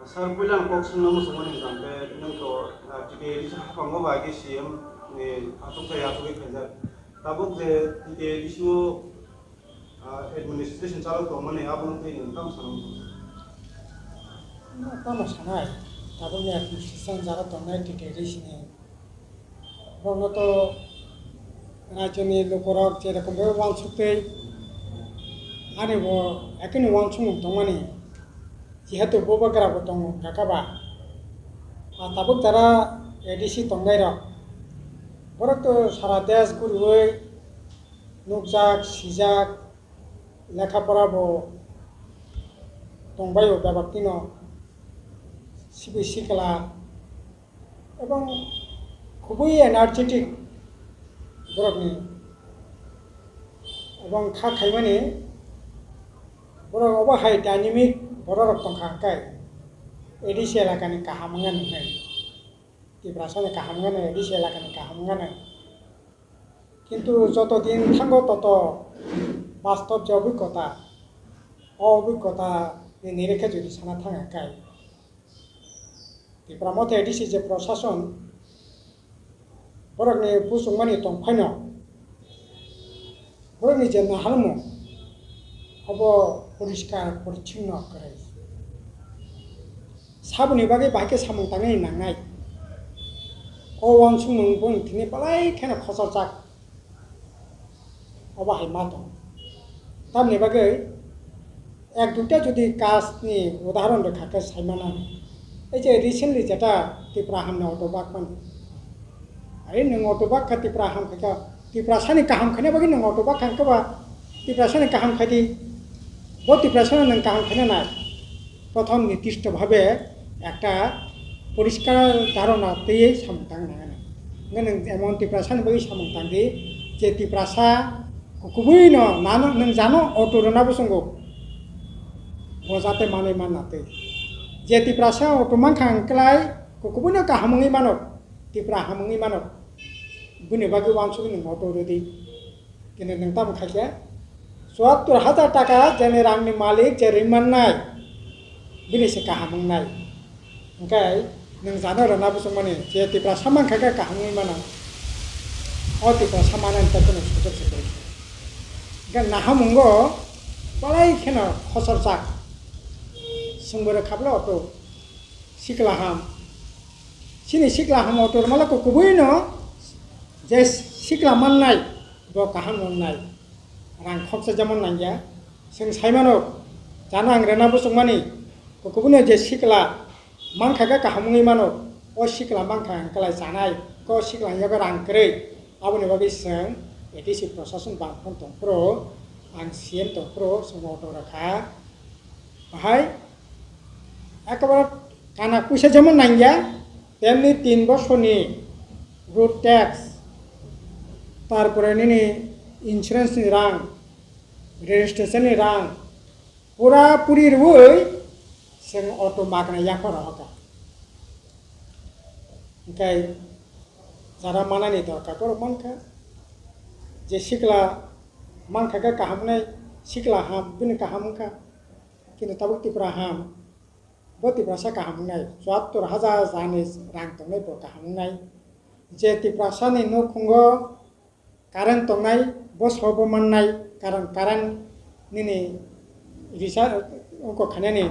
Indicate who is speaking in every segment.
Speaker 1: Sar pulang kok senang semua nih sampai nengko di kamu bagi siam nih atuk saya atuk kerja. Tabuk di semua administration calau tuh mana ya abang tuh ini kamu senang.
Speaker 2: Tama sanai, tapi ya administration jara tonai di diri sini. Rono to rajani lokorok cera kumbe wang sute, ane bo akin wang sung tongani, jihatu boba kara botong kakaba. Tabuk jara edisi tongai ro. Borok to sara des kurui, nukjak, sijak, লেখাপড়া bo tongbayo bebaktino sibi sikala এবং খুবই energetic বরকনি এবং খা খাইমানি বরক অবহাই dynamic বরক তংখাকাই ADC এলাকানি কাহামঙ্গান নাই তিব্রাসানি কাহামঙ্গান ADC এলাকানি কাহামঙ্গান কিন্তু যতদিন থাকো তত বাস্তব যে অভিজ্ঞতা অভিজ্ঞতা নিরেখে যদি সানা থাকাকাই ত্রিপুরা মধ্যে এডিসি যে প্রশাসন বরকনি বুসুংমানি তংফাইনো বরকনি যে নাহালমু হব পরিষ্কার পরিচ্ছন্ন করে সাবনি বাগে বাইকে সামং তাঙাই নাঙাই অওয়াং সুমং বং তিনি পালাই খেনা খসর চাক অবাহাই মাতো তামনি বাগে এক দুটা যদি কাজনি উদাহরণ রেখাকে সাইমানা এই যে রিসেন্টলি যেটা ত্রিপুরা হামনা অটোবাক মানে আরে নং অটোবাক খা ত্রিপুরা হাম খাইকা ত্রিপুরা সানি কাহাম খানে বাকি নং অটোবাক খানকাবা ত্রিপুরা সানি কাহাম খাইদি ব ত্রিপুরা সানি নং কাহাম খানে নাই প্রথম নির্দিষ্টভাবে একটা পরিষ্কার ধারণা দিয়ে সামতাং না নং এমন ত্রিপুরা সানি বাকি সামতাং দি যে ত্রিপুরা সা কুকুবই ন নানো নং জানো অটো রনা বসঙ্গ যাতে মানে মানাতে যে ত্রিপুরা সা অটো মানখাংক্লাই কুকুবই ন কাহামঙ্গি মানব ত্রিপুরা হামঙ্গি মানব বুনি বাকি ওয়ানসুগি নং অটো রদি কিন্তু নং তাম খাইয়া ৭৪,০০০ টাকা যেনে রাংনি মালিক যে রিমান নাই বিনিসে কাহামং নাই ওংকাই নং জানো রনা বুসং মানে যে ত্রিপুরা সামান খাইকা কাহামঙ্গি মানা অ ত্রিপুরা সামানান তা কোনো সুযোগ সুযোগ গা নাহামঙ্গ পালাই খেন খসর চাক সুংবরে খাবলা অটো সিকলাহাম সিনি সিকলাহাম অটোর মালাকো কুবুই ন যে সিকলা মাননাই ব কাহাম নাই রাং খরচা যেমন নাঙ্গিয়া जों साइमानो जानो आं रेना बुसुंमानि गुबुन जे सिकला मानखागा काहामुङै मानो अ सिकला मानखा अंकलाय जानाय को सिकला याबा रांक्रै आबुनि बागै जों एडिसि प्रशासन बांफोन दंफ्रो आं सीएम दंफ्रो जों अट' राखा बाहाय एकेबारे काना पयसा जेमन नांगिया तेमनि 3 বছরनि रोड टैक्स तारपरे निनि इन्सुरेन्सनि रां रेजिस्ट्रेशननि रां पुरापुरि रुई जों अट' मागनाय याफोरा हका ओंखाय जारा मानानि दरकार बर' मानखा जे सिकला मानखागा काहामनाय सिकला हाम बिनि काहामखा किन्तु ताबुक त्रिपुरा हाम ब त्रिपुरा सा काहामनाय ৭৪,০০০ जानि रां दंनाय ब काहामनाय जे त्रिपुरा सानि न' खुंगो कारेन्ट दंनाय ब सबो माननाय कारण कारेन्ट निनि रिचार्ज उनको खानेनि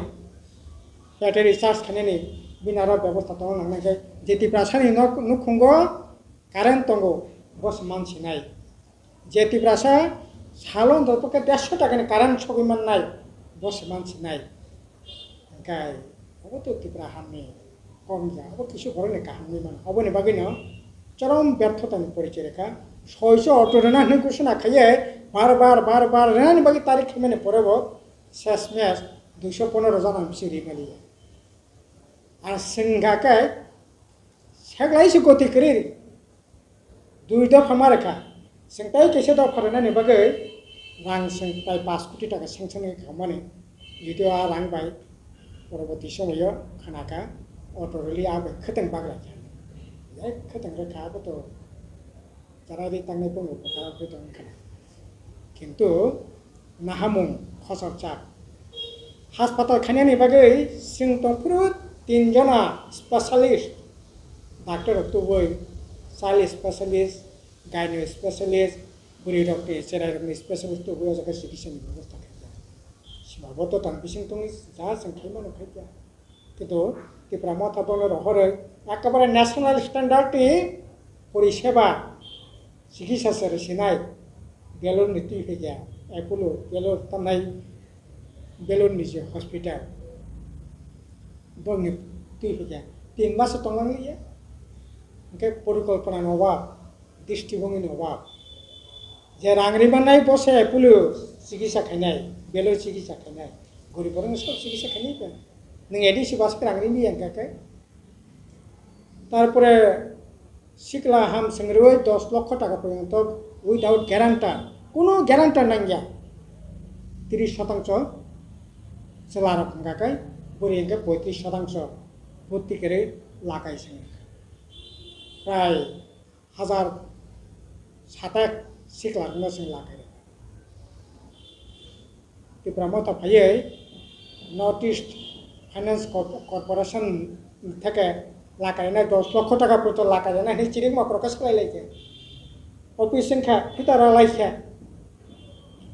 Speaker 2: बैटरी चार्ज खानेनि बिनार व्यवस्था दं नांनायखाय जे त्रिपुरा सानि न' खुंगो कारेन्ट दंगो बस मानसि नाय जे त्रिपुरा सा सालन दरपके 150 टाकानि कारेन्ट सगै माननाय बस मानसि नाय ओंखाय अब तो त्रिपुरा हामनि कम जा अब किछु घरनि काहामनि मान अबनि बागैनो चरम व्यर्थतानि परिचय रेखा 600 अट' रेना होननाय घोषणा खायो बार बार रेनानि बागै तारिख खामानि परेबो शेष मेस 215 जाना बिसि रिमालि आर सिंगाकाय सेग्लाइसो गति करि दुइ दफा मारेखा सिंताय केसे दफा रेनानि बागै रां सिं प्राय 5 कोटी टाका सेंसन खामानि जुदि आ रां बाय परबर्ती समायाव खानाका अट' रेलि आबे खोथों बाग्रा जाय खोथों रेखा बत जारा रि तांनाय बंग प्रकार फैदों खाना किन्तु नाहामुं खसर चाक हास्पाताल खानायनि बागै जों दंफोरो 3 जना स्पेशलिस्ट डाक्टर तुबै चाइल्ड स्पेशलिस्ट गाइनो स्पेशलिस्ट बुरि रक्ति चेराइ रक्ति स्पेशलिस्ट तुबै जागा चिकित्सानि बेबस्था खालामो सिमाबोथ' तां बिसिं दं जा जों खालामनो खाया किन्तु त्रिपुरा माथाबोनो रहरै एकेबारे नेशनल स्टैंडार्डनि परिसेबा चिकित्सा सेरसिनाय बेलुर नीति फैया एपोलो बेलुर तनाय बेलुर निजे हॉस्पिटल बंनि ती फैया 3 मास तंलांलिया ओंके परिकल्पना अभाब दृष्टिभंगिनि अभाब जे रांग्रिमानाय बसे एपोलो चिकित्सा खायनाय बेलुर चिकित्सा खायनाय गरिबफोरनो सब चिकित्सा खायनाय नों एडिसि बास रांग्रिमि एंकाके तारपरे सिकला हाम संग्रह 10 লক্ষ টাকা পর্যন্ত উইদাউট গ্যারান্টার কোনো গ্যারান্টার নাঙ্গিয়া 30% চেলা রকম গাকাই বুড়িকে 35% ভর্তি করে লাগাইছে প্রায় 1000 सिकलाखौनो जों लागायो त्रिपुरा माथा फायै नर्थ इस्ट फाइनेंस कॉर्पोरेशन থেকে लागायनाय 10 লক্ষ টাকা পর্যন্ত লাগাयनाय चिरिमा प्रकाश खालायलायखो अफिस संख्या फिटारा लायखा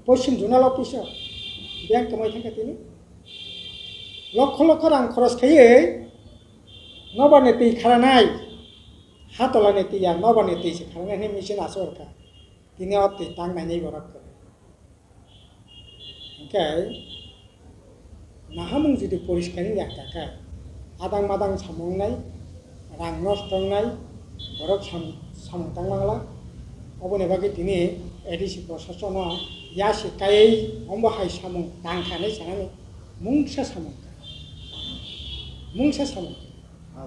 Speaker 2: पश्चिम जुनाल अफिसाव बैंक कमाय थाखा तिनि लक्ष लक्ष रां खरच खायै नबानि दै खारानाय हातलानि दैया नबानि दैसो खारानाय मेसिन आसरखा दिनै अति तांनायनि बरक ओंखाय नाहामुं जुदि परिष्कारनि जाखाखाय आदां मादां सामंनाय रां नस्थंनाय बरक सामंतांलांला अबने बागै दिनै एडिसि प्रशासना यासि कायै अम्बाहाय सामं दांखानै सानानै मुंसा सामं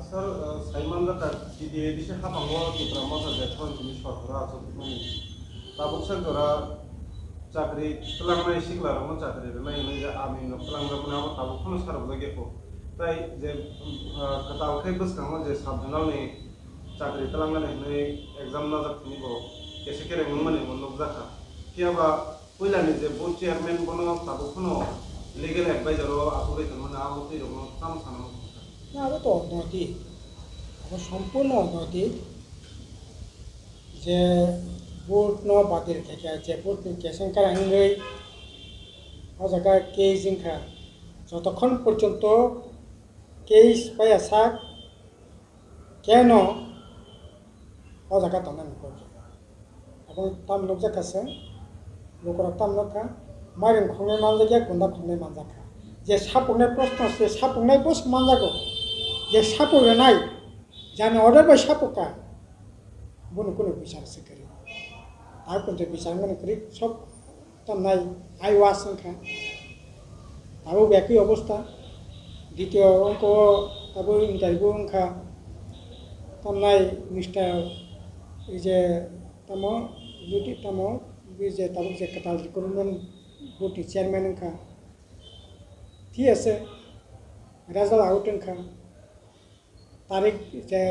Speaker 1: सर साइमान जाता दिदी एडिसि हाफांगो त्रिपुरा माथा जेथन दिनै सरकारा आसोमनि ताबुक सरकारा चाकरि तलांनाय सिगलारावनो चाकरि नायनो जे आर्मि न तलांग्राफोरा ताबुकखौनो सारबो गेफो ताय जे कतालखै बसखांनो जे साबजुनालनि चाकरि तलांनानै एग्जाम नाजाखिनिबो केसे केरेंमोन माने मोननो जाखा कियाबा पहिलानि जे बोर्ड चेयारमैन बनो ताबुकखौनो लीगल एडवाइजर आखुबै थांमोन आमते दङ साम सानो
Speaker 2: ना आरो तो अनैतिक आरो सम्पूर्ण अनैतिक जे बोर्ड न बादिर थाखा जे बोर्ड नि केसन कारांगै अजागा के जिंखा যতক্ষণ পর্যন্ত কেস পায়াসা কেন অজাগা তনান করছে এবং তাম লোক জাকাছে লোকরা তাম লোকা মারিং খংনে মানজাগিয়া গুন্ডা খংনে মানজাখা যে সাপংনাय প্রশ্ন আছে সাপংनाय বস মানজাগো যে সাপরে নাই জানে অর্ডার বাই সাপকা বনো কোনো বিচার আছে করে আর কোন বিচার মানে করে সব তামনাই আইওয়াস সংখ্যা তারও একই অবস্থা দ্বিতীয় অঙ্ক তারপর ইন্টারভিউ অঙ্কা তামনাই মিস্টার এই যে তাম লুটি তাম যে তাবুক যে কাটাল রিক্রুটমেন্ট বোর্ডनि চেয়ারম্যান অঙ্কা ঠিক আছে রেজাল্ট আউট অঙ্কা তারিখ যে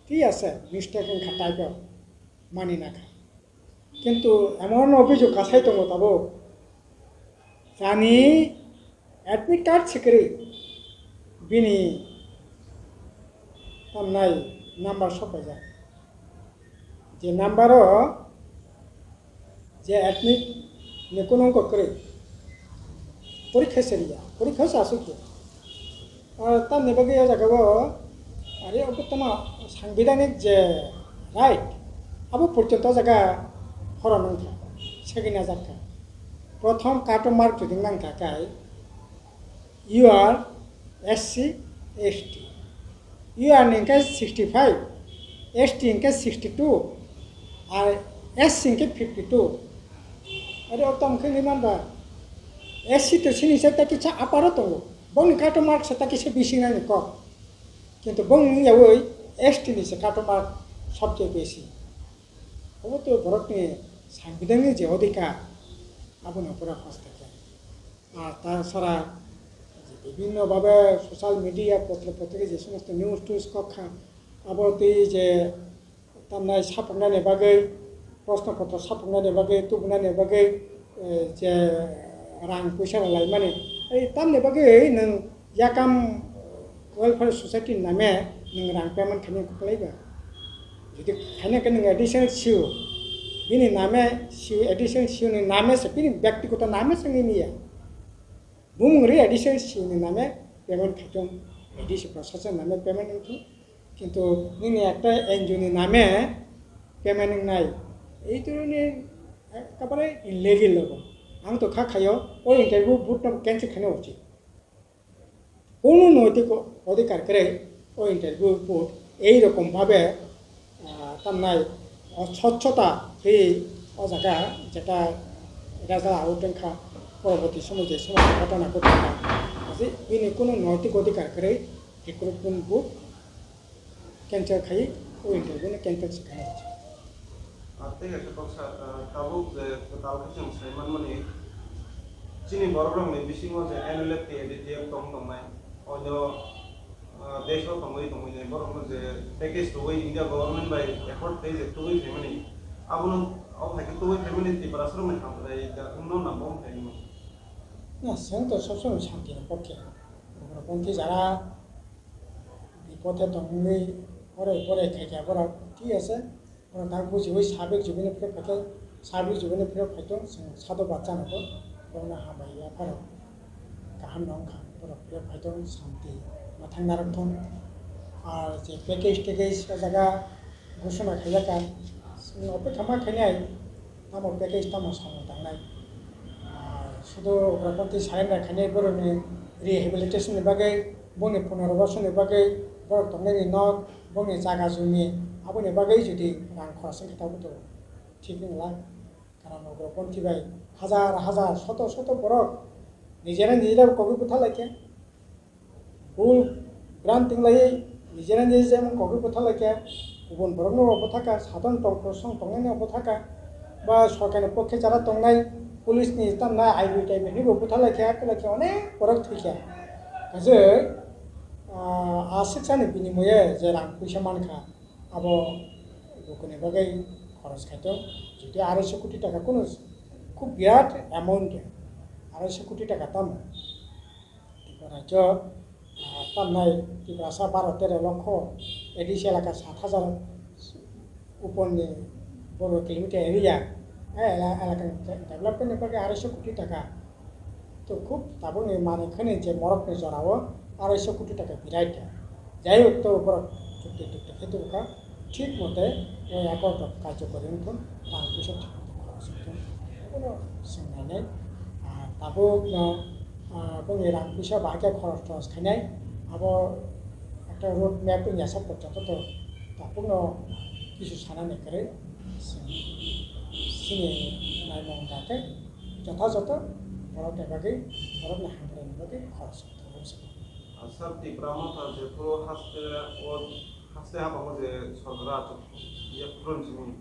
Speaker 2: ঠিক আছে মিস্টেক অঙ্কা টাইপের মানি নাখা কিন্তু এমন অভিযোগ কাছাই দङ তাবো জানি एडमिट कार्ड सेक्रेटारि बिनि तामनाय नाम्बार सफायजा जे नाम्बारो जे एडमिट निकुनो करे परीक्षा सेरिया परीक्षा सासुके और तामने बागै जागाबो आरो अबतमा सांबिधानिक जे राइट आबो पर्यन्त जागा फरायनांखा सेगिना जाखा प्रथम कार्ड मार्क जुदि नांखाखाय You are SC, ST. You are in case 65, ST in case 62, or SC in case 52. Ada otam ke liman ba. SC to sini saya tak kisah apa roto. Bang kartu mark saya tak kisah bising ni kok. কিন্তু bang ya woi ST ni saya kartu mark सबसे बेसी. वो तो भारत में संविधान जे अधिकार अब न पूरा फंसता है. ताछाड़ा বিভিন্নভাবে সোশ্যাল মিডিয়া পত্রিকা যে সমস্ত নিউজ টিউজ কক্ষা আবরতি যে তামনাय साफुंनायनि बागै प्रश्नपत्र साफुंनायनि बागै तुबुनायनि बागै जे रां फैसा लाय माने tamne bagai nang yakam welfare society name nang rang payment khani ko play ba jadi khane kan nang additional siu bini name siu additional siu ni name se bini ব্যক্তিগত name sangi ni ya bung ri additional siu ni name payment khajong additional process name payment itu কিন্তু ini একটা NGO ni name payment নাই এই ধরনের একেবারে illegal লোক আমি তো খাইও ওই ইন্টারভিউ বুটটা ক্যান্সেল খানে উচিত কোনো নৈতিক অধিকার করে ওই ইন্টারভিউ বুট এইরকমভাবে তার নাই স্বচ্ছতা এই ও জায়গা যেটা রাজা আউটেঙ্খা পরবর্তী সময় যে সময় ঘটনা ঘটে আছে ইনি কোনো নৈতিক অধিকার করে রিক্রুটমেন্ট বুট ক্যান্সেল খাই ওই ইন্টারভিউ ক্যান্সেল শেখানো উচিত
Speaker 1: Artinya sebab tabuk tahu macam saya mana sini baru ni bising macam NLP dia tong mai, onyo desa tong mai baru macam package tu India government by effort tu je tu family, abun lagi tu family ti berasal macam apa dah itu nambung family.
Speaker 2: Nah, saya tu sosok cantik nak pakai, orang ti jara di kota tong mai orang kerja orang ti asa. orang tak buji wis sabik jubine pura pakai sabik jubine pura pakai satu baca nak orang hambai ya para kaham dong kaham pura pakai santi matang narak thon je package jaga ঘোষণা খাইয়া kan ope thama khainai namo package tamo samo tangnai শুধু প্রপতি surrender খাইনাই বরনি rehabilitation বাগै বনি পুনর্বাসন বাগै বরক তংনাই knock বনি জায়গা জমি abone bagai judi rang khorasing khatabu to ঠিক নলা কারণ অগ্রপন্থী ভাই হাজার হাজার শত শত বরক নিজেরা কবি কথা লাগে ভুল ভ্রান্তি লাই নিজেরা যেমন কবি কথা লাগে গুবুন বরক অবথাকা সাধারণ প্রশ্ন টংনাইনি অবথাকা বা সরকারের পক্ষে যারা টংনাই পুলিশ নি তামনা আইবি টাইপনি অবথা লাগে একলাকে অনেক বরক থিকা কাজে আশিকসানি বিনিময়ে যে রাং পয়সা মানখা abo dukune bagai খরচ খাইতো যদি 250 কোটি টাকা কোন খুব বিরাট অ্যামাউন্ট 250 কোটি টাকা দাম রাজ্য তাম নাই ত্রিপুরা 12-13 লক্ষ এডিসি এলাকা 7,000 উপরে বড় কিলোমিটার এরিয়া এলাকা ডেভেলপমেন্টের পরে 250 কোটি টাকা তো খুব তাবনে মানে খানে যে মরকনে জড়াও 250 কোটি টাকা বিরাট যাই হোক তো উপর চুক্তি খেতে ঠিক মতে ওই অ্যাকাউন্ট কার্যকরী মতন রাং পয়সা ঠিক মতো খরচ হতো কোনো চিন্তা নেই তাবো বঙ্গে রাং পয়সা বাকি খরচ খাইনাই আবো একটা রোড ম্যাপ নিয়ে পর্যন্ত তো তাবো কিছু সানানি করে সিনে নাইমং যাতে যথাযথ বরফ নেবাগে বরফ না হাঙ্গরে নেবাগে খরচ হতো
Speaker 1: Asal di Pramata jeto haste apa je sorgara tu ya kurun sini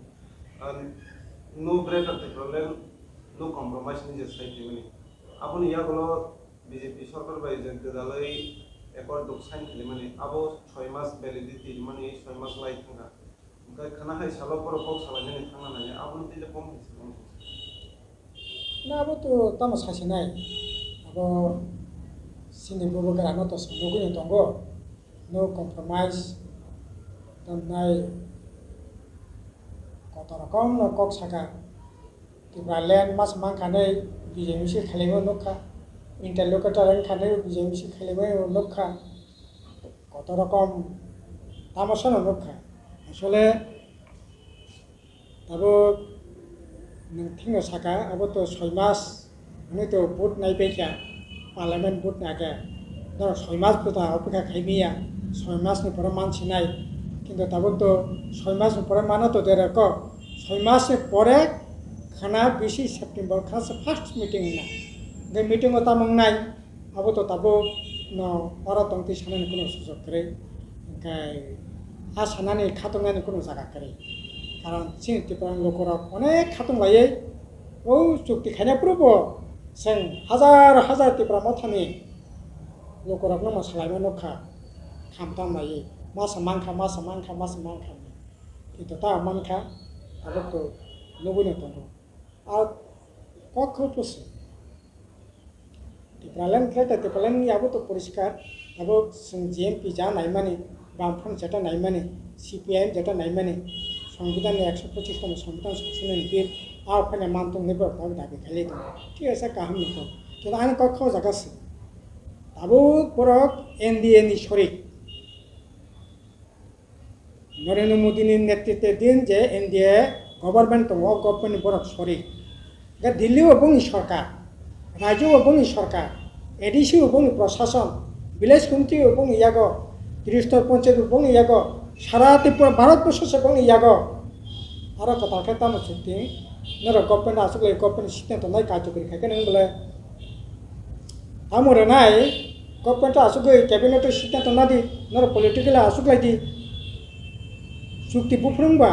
Speaker 1: no breaker te problem no compromise ni je side ni apun ya golo BJP সরকার বাই যে dalai ekor dok sign khili mani abo 6 মাস validity mani 6 মাস lai thanga ga khana hai salo por pok salani ni thanga na apun tile pom
Speaker 2: na abo to tamo sasi nai abo sini bobo garano to smogu ni tongo no compromise tamnai কত রকম cock সাকা কিবা land মাস মান খানে বিজেমিসি খালিমো নখা ইন্টারলোকেটর খানে বিজেমিসি খালিমো নখা কত রকম তামসন নখা আসলে তাবো nothing সাকা আবো তো 6 মাস মানে তো ভোট নাই পেকা পার্লামেন্ট ভোট নাগে ধর 6 মাস পর্যন্ত অপেক্ষা খাইমিয়া 6 মাস পরে মানছি নাই কিন্তু তারপর তো 6 মাস পরে মানা তো দেড় 6 মাস পরে খানা 20 সেপ্টেম্বর খাস ফার্স্ট মিটিং না যে মিটিং তামং নাই আবো তো তাবো অরা তংতি সানানি কোনো সুযোগ করে হা সানানি খাতংনানি কোনো জায়গা করে কারণ চিনি ত্রিপুরার লোকরা অনেক খাতং লাইয়ে ও চুক্তি খাইনা পুরব जों हाजार हाजार ত্রিপুরা मथानि लोकराबनो मसालायमा नखा खामताम लायो मास मानखा কিন্তু তা মানখা তারপর তো নবীন তন্ত্র আর কক্ষ পড়ছে টিপ্রালেন খেতে টিপ্রালেন ইয়াবো তো পরিষ্কার এবং জিএমপি যা নাই মানে বামফ্রন্ট যেটা নাই মানে সিপিআইএম যেটা নাই মানে সংবিধানের 125তম সংবিধান সংশোধনী বিল আওখানে মানতंगनि बर'खौ दाबि खालाय दं ঠিক আছে गाहाम नंगौ কিন্তু आं कखौ जागासि दाबो बर'क एनडिए नि शरीक नरेंद्र मोदीनि नेतृत्वाधीन जे एनडिए गभर्नमेंट दङ गभर्नमेंट बर'क शरीक दिल्लीआव बुङो सरकार राज्योआव बुङो सरकार एडिसिआव बुङो प्रशासन विलेज कमिटिआव बुङो यागो त्रिस्तर पञ्चायतआव बुङो यागो सारा त्रिपुरा भारतबर्षसे बुङो यागो आरो कथाखौ तामो चुक्ति नर गभर्नमेंट आसुगले गभर्नमेंट सिद्धांत नाय कार्यकरी खायके नों बोले आमरे नाय गभर्नमेंट आसुगले कैबिनेट सिद्धांत नादि नर पॉलिटिकल आसुगलायदि चुक्ति बुफ्रुंबा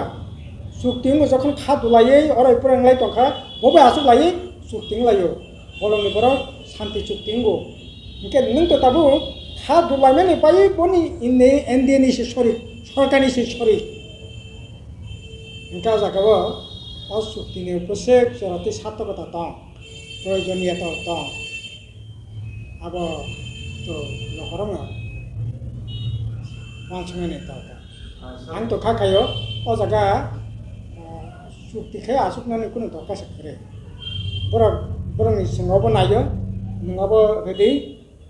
Speaker 2: चुक्ति जखन खादुलायै अराय फोरोंलाय दंखा बबे आसुगलायै चुक्ति लायो बलंनि बराव शांति चुक्ति गो इनके नों तो ताबो खादुलायनानै बाय बनि इन्ने एनडिए नि सरि सरकारनि सरि इनका जागाबो और चुक्ति ने उपसे जराते सार्थकता दं प्रयोजनीयता दं अब तो लहरङ मानसिनि दरकार आं तो खाखायो ओ जागा चुक्तिखौ आसुकनानै कुनु दरकारसो करे बरंनि सिङावबो नायो नङाबो रेडि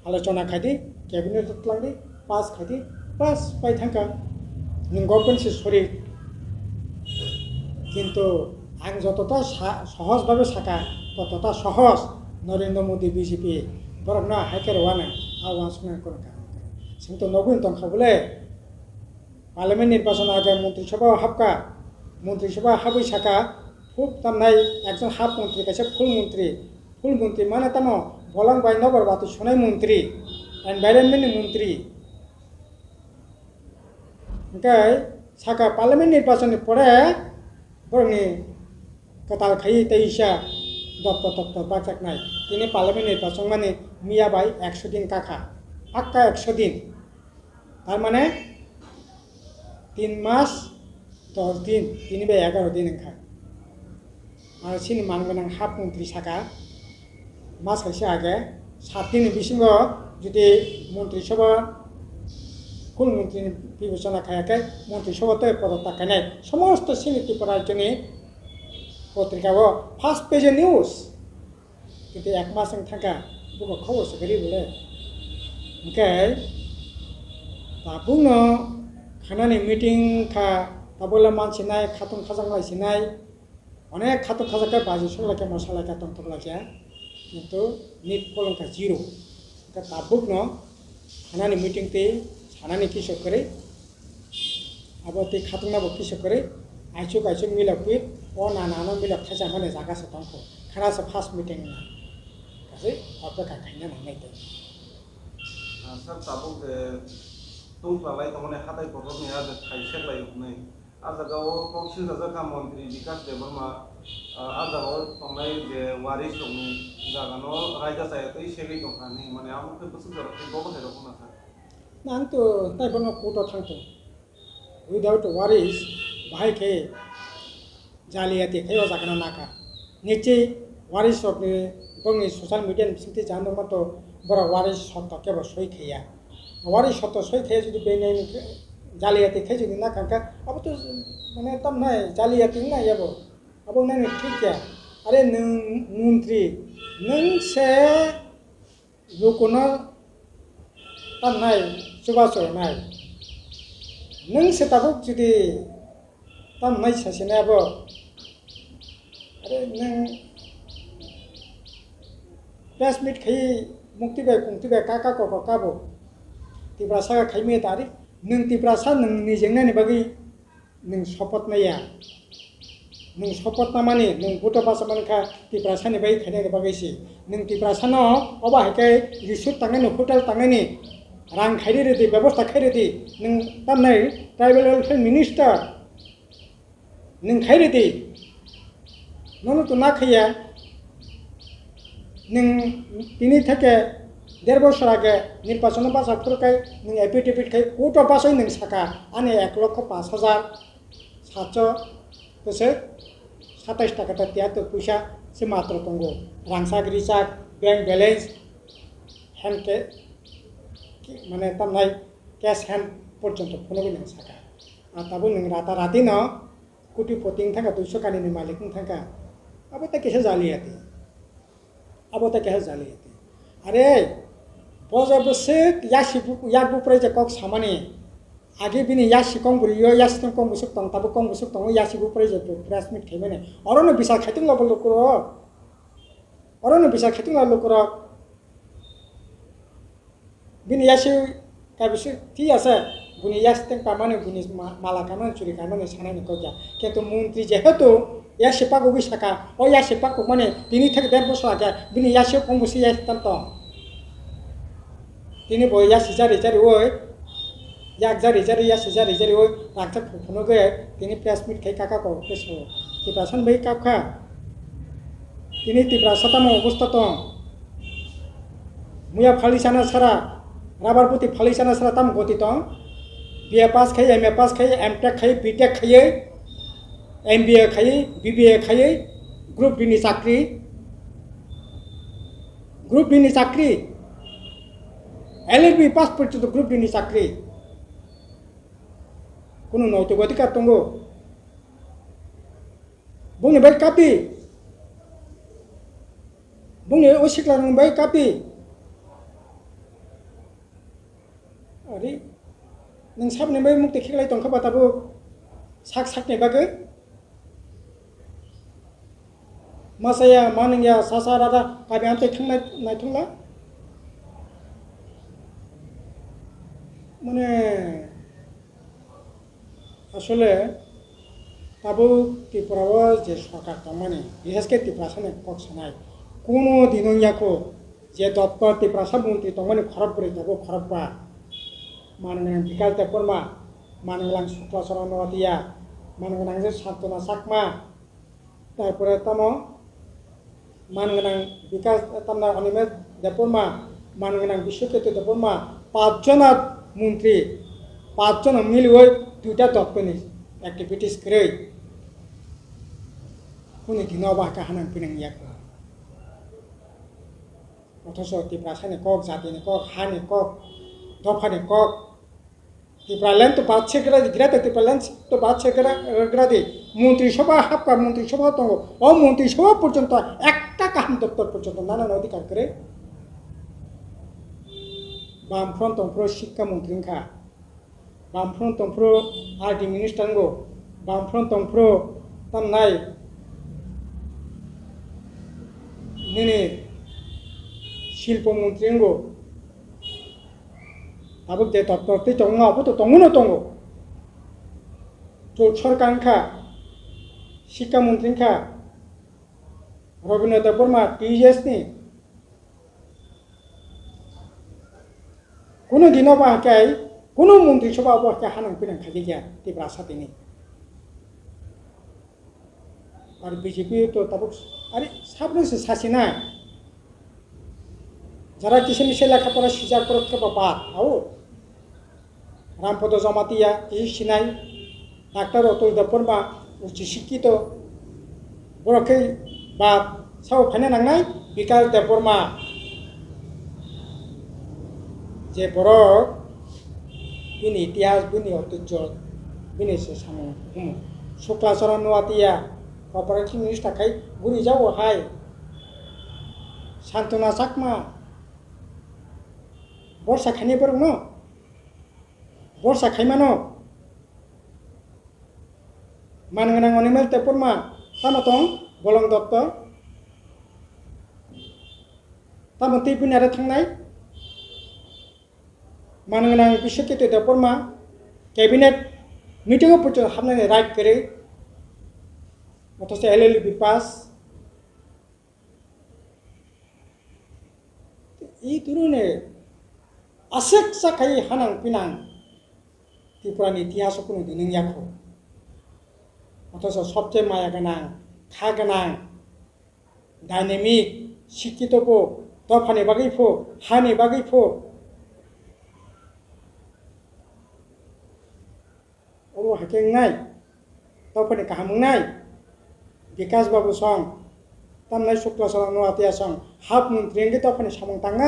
Speaker 2: आलोचना खायदि कैबिनेट लांदि पास खायदि बस बाय थांका नों गभर्नमेंट से सरि किन्तु आं जतटा सहजभावे साका ततटा सहज नरेंद्र मोदी बीजेपी बरकना हाइकेरवानो आवासना कोनो कारण जोंथ' नगुन दंखाबोले पार्लियामेंट निर्वाचन आगे मंत्रिसभा हाबका मंत्रिसभा हाबै साका खूब तामनाय एकजन हाफ मंत्री कासे फुल मंत्री माने तामो बलांबाय नगर बातु सुनाय मंत्री एनवायरनमेंट मंत्री ओमफ्राय साका पार्लियामेंट निर्वाचन परे बरंनि कताल खाई तेईसा दप्तर बाकजाकनाय दिनै पार्लियामेंट निर्वाचन माने मिया बाय 100 दिन काका पाक्का 100 दिन तार माने 3 मास 10 दिन 3 बाय 11 दिन ओंखा आरो सिनि मानगोनां हाफ मंत्री साका मास खायसे आगे 7 दिन बिसिङाव जुदि मंत्री सभा फुल मंत्री विवेचना खायाखै मंत्री सभाते पदत्याग खायनाय समस्त सिनि त्रिपुरा राज्यनि पत्रिकाओ फार्स्ट पेज न्यूज किन्तु 1 मास थांखा बुक खबर सगरी बोले ओंखाय दाबुनो खानानि मीटिंग खा दाबोला मानसि नाय खातुन खाजांलाय सिनाय अनेक खातुन खाजाखै बाजि सलायखै मसालायखै तंतलायखै किन्तु निट फलंखा जीरो का दाबुनो खानानि मीटिंग ते खानानि किसो करे अब ते खातुननाबो किसो करे आइसु मिलाप पिट ओ नानानो मिलाप खाजा माने जागासो दंखो खानासो फार्स्ट मीटिंग ना गासै अपेक्षा खायना नांनाय दे
Speaker 1: सर ताबुक जे दंफ्लालाय तमाने हाथाय गथरनि आरो थाइसेलाय नै आजागाव कौशल जाजका मन्त्री विकास देबर्मा आजागाव तंनाय जे वारिस दंनि जागानो रायजा जायतै सेगै दंखानि माने आमुखै बसु जरखै बबथाय रखना था
Speaker 2: नांतो ताइबनो कोटो थांतो विदाउट वारिस बाहायखे जालियाति खैवा जागना नाका निचे वारिस अपने बंनि सोशल मीडिया बिसिंति जानो मतो बरा वारिस सत्ता केबो सय खैया वारिस सत्ता सय खैया जुदि बेनै जालियाति खै जुदि ना काका अब तो माने तम नाय जालियाति ना याबो अब नाय ठीक क्या अरे नों मंत्री नों से लोकनो तम नाय सुबासो नाय नों से ताबुक जुदि तम नाय सासेनाबो अरे नों प्रेस मीट खै मुक्ति बाय काका को काबो तिब्रा सागा खैमे तारि नों तिब्रा सा नोंनि जेंनानि बागै नों शपथ नाया नों शपथ ना माने नों गथ' बासा मानखा तिब्रा सानि बागै खैनानि बागैसि नों तिब्रा सानो अबा हायकै रिसुट थांनायनि हटेल थांनायनि रां खायदे रेदि बेबस्था खायदे नों तामनाय ट्राइबेल वेलफेयर मिनिस्टार नों खायदे नों तो ना खैया नों तिनि थेके 1.5 বছর आगे निर्वाचन बाजाफोरखाय नों एफिडेविट खाय कोर्ट बासै नों साका आने 1,05,700 बोसोर 27 টাকা 73 পয়সা से मात्र दंगो रांसागिरि चाक बैंक बैलेंस হ্যান্ড কে মানে তামনাই ক্যাশ হ্যান্ড পর্যন্ত ফোনবি নং সাকা আর তাবো নং রাতারাতি ন কোটি পতিং থাকা 200 কানিনি মালিক থাকা আবো তা কেসে জালিয়াতি আরে বজাবসে ইয়াকবু প্রাইজে কক সামানি আগে বিনি ইয়াসি কম বুড়ি ইয়াসি কম বুসুক তং তাবো কম বুসুক তং ইয়াসিবু প্রাইজে প্রেস মিট খেমেনে অরনো বিশা খাইতিং লবল লোকর অরনো বিশা খাইতিং লবল লোকর বিনি ইয়াসি কাবিসু ঠিক আছে বুনি ইয়াসি তেং পামানে বুনি মালা কামান চুরি কামানে সানানি কজা কিন্তু মন্ত্রী যেহেতু ইয়াসি পাগো বিশাকা ও ইয়াসি পাগো মানে তিনি থেকে 1.5 বছর আগে বিনি ইয়াসি কম বুসি ইয়াসি তাম তো তিনি বই ইয়াসি জারি ওই yak jari ya jari oi rakta phono ge tini press meet khai kaka ko peso tiprasan bai kapkha tini tiprasatamo obostha to muya phalisana sara rabar puti phalisana sara tam goti to BA pass khai MA pass khai MTech khai BTech khai MBA khai BBA khai group B ni chakri LLB pass porjonto group B ni chakri কোনো নৈতিক অধিকার তঙ্গ বুনি by কাপি বুনি ওসিকলা নং by কাপি আরে নং সাবনে by মুক্তি খেলাই তংখা বাতাबो সাকনে বাগै মাসায়া মানংয়া সাসারাदा কাबि आमते थांनाय नायथंला মানে আসলে তাবো ত্রিপুরাও যে সরকার মানে বিশেষ করে ত্রিপুরাসানে কক্সনায় কোনো দিনও ইয়াকো যে দপ্তর ত্রিপুরাসা মন্ত্রী তমানে খরব করে যাবো খরব বা মানগনাং বিকাশ দেববর্মা মানগনাং শুক্লাচরণ নদিয়া মানগনাং যে সান্তনা চাকমা তারপরে তাম মানগনাং বিকাশ তামনা অনিমেষ দেববর্মা মানগনাং বিশ্বকেতু দেববর্মা 5 জন মন্ত্রী 5 জন মিলিয়ে 2টা দপ্তরনি অ্যাক্টিভিটিস করে কোন দিনও বাকা হানাং পিনাং ইয়াক অথচ ত্রিপুরাসানে কক জাতিনি কক হানি কক দফানি কক ত্রিপুরাল্যান্ড তো বাচ্চে গ্রাতে ত্রিপুরাল্যান্ড তো বাচ্চে গ্রাতে মন্ত্রিসভা হাপকা মন্ত্রিসভা তো অমন্ত্রিসভা পর্যন্ত একটা কাহান দপ্তর পর্যন্ত নানান অধিকার করে বামফ্রন্ট তন্ত্র শিক্ষামন্ত্রীখা বামফ্রন্ট তন্ত্র আরটি মিনিস্টারগো বামফ্রন্ট তন্ত্র তামনাই নিনে শিল্পমন্ত্রীগো আবক যে তত্ত্বটি দङ আবতো দङनो दङ সরকারখা শিক্ষামন্ত্রীখা রবীন্দ্র বর্মা টিএসনি কোনো দিনও বাহাকাই কোনো মন্ত্রিসভা অবস্থা হানাং পিনাং খালি গিয়া ত্রিপুরা সাথেনি আর বিজেপি তো তাবক আরে সাবনসে সাসি না যারা কিসে লেখাপড়া সিজার করতে বাবা আও রামপদ জমাতিয়া সিনাই ডাক্তার অতুল দেববর্মা উচ্চ শিক্ষিত বরকে বা সাও ফাইনে নাংনাই বিকাশ দেববর্মা যে বড় বিনি ইতিহাস বিনি ঐতিহ্য বিনি সে সামু শুক্লাচরণ নোয়াতিয়া কপারেটিভ মিনিস্টার খাই বুড়ি যাও হাই সান্তনা চাকমা বর্ষা খাইনি পর ন বর্ষা খাইমানো মানগনাং অনিমেল তেপরমা তামতং বলং দত্ত তামতি বিনারে थांनाय मानगनां बिश्वकेतु देबबर्मा कैबिनेट मीटिंग पर्यन्त हाबनानै राइट करे अथच एलएलबी पास এই ধরনে আশেক সাকাই হানাং পিনাং ত্রিপুরানি ইতিহাস কোনো দিন ইয়াখো অথচ সবচেয়ে মায়া গোনাं খা গোনাं ডাইনামিক শিক্ষিত ফো দফানি বাগै ফো হানি বাগै ফো ও হাকেंनाय दफानि काहामंनाय विकास बाबू सं ตั้มในสุขตัวสนองนัวเตียสองฮับมุนเตรียงที่ต้องเป็นชาวมงตังไง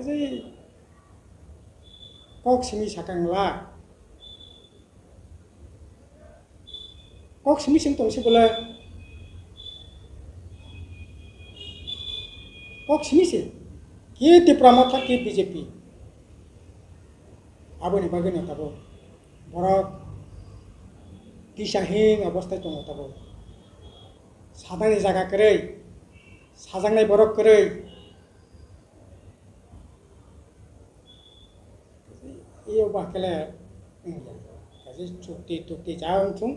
Speaker 2: kaji kok simi sakangla kok simi sim tongsi bola kok simi sih ki ti pramata ki BJP aboni bagani tabo borok disahin অবস্থায় dong tabo sadani jaga koroi sajangnai borok koroi iyo bakele kaji চুক্তি যা উঠুন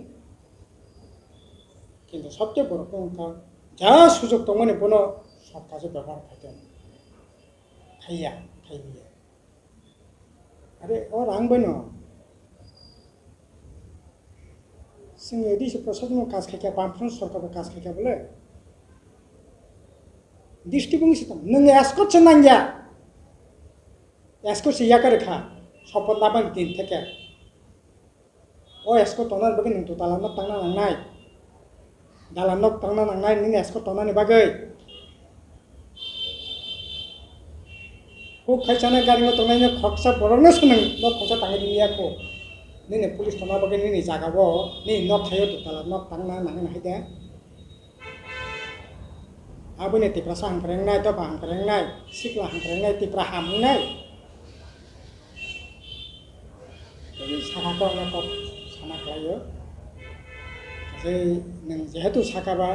Speaker 2: কিন্তু সবচেয়ে বড় কথা যা সুযোগ দंमोन কোনো সব কাজে ব্যবহার খাইতেন খাইয়া খাইবিয়া আরে ও রাংবো না जों एडिसि प्रशासन काज खायखा बामफ्रोम सरकार काज खायखा बोले डिस्ट्रिक्ट सिस्टम नों एस्कट से नांगिया एस्कट से याकर खा सपन लाबन दिन थेके ओ एस्कट तनार बगे नों दालानक तांना नांनाय दालानक तांना नांनाय नों एस्कट तनानि बागै को खायसाना गारि मथर नायनो खक्सा बरनो सोनों न खक्सा तांगै दिनियाखौ nini pulis tona bagi nini jaga bo ni nok thayo tu tala nok tangna nang haide abune tipra sang kreng nai to bang kreng nai sikla hang kreng nai tipra ham nai jadi saka ko na ko sama klayo je nang jehetu saka ba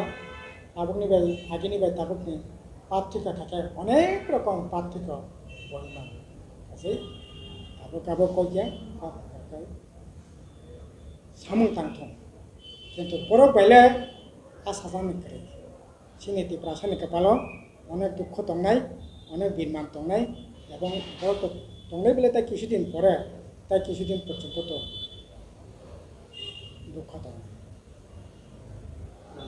Speaker 2: abukni bai agini bai tabukni পার্থক্য থাকে অনেক রকম পার্থক্য বললাম আছে abuk abuk কইয়া सामुं तांथं किन्तु बरफ बायले आसा जानो करे सिनिति प्रासानि कपालाव अनेक दुख दंनाय अनेक बिरमान दंनाय एबं बरफ दंनाय बेले ताई किछुदिन परे ताई किछुदिन पर्यन्त तो दुख दं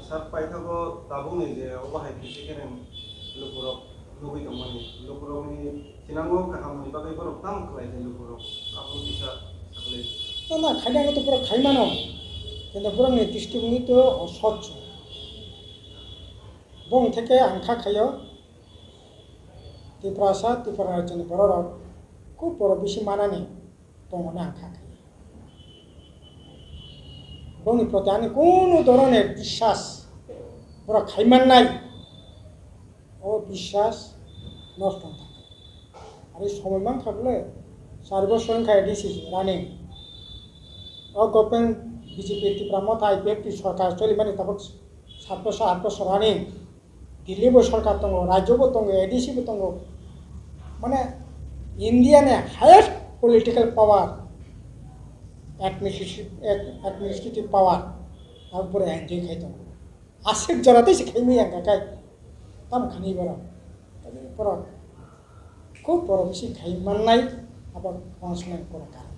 Speaker 1: सार पाइथागो दाबुंनि जे अबाहाय फिजिकेल लुबुरक लुबै दंमानि लुबुरकनि सिनांगौ गाहामनि बागै बरफ ताम खालायदों लुबुरक आबुं दिसा खालाय
Speaker 2: ना खाइना तो पूरा खाइमानो কিন্তু পুরো দৃষ্টিভঙ্গি তো অস্বচ্ছ বং থেকে আংখা খাইও ত্রিপুরা ত্রিপুরা রাজ্যের বড়রা খুব বড় বেশি মানানি তমনে আংখা খাই বংনি প্রতি আমি কোনো ধরনের বিশ্বাস পুরো খাইমান নাই ও বিশ্বাস নষ্ট থাকে আর এই সময়মান থাকলে 4 বছর খাই দিছি রানিং ও গভর্নমেন্ট বিজেপি ত্রিপুরা মতায় ব্যক্তি সরকার চলিমানি তারপর 7 বছর 8 বছর রানিং দিল্লিবো সরকার দङ রাজ্যবো দङ এডিসিবো দङ মানে ইন্ডিয়ানে হাইয়েস্ট পলিটিক্যাল পাওয়ার অ্যাডমিনিস্ট্রেটিভ পাওয়ার তারপরে এনজয় খাই দङ আশিক জরাতেই সে খাইমি আঙ্গাকাই তাম খানি বড় বড় খুব বড় বেশি খাই মাননাই আবার পড়াশোনা করা কারণ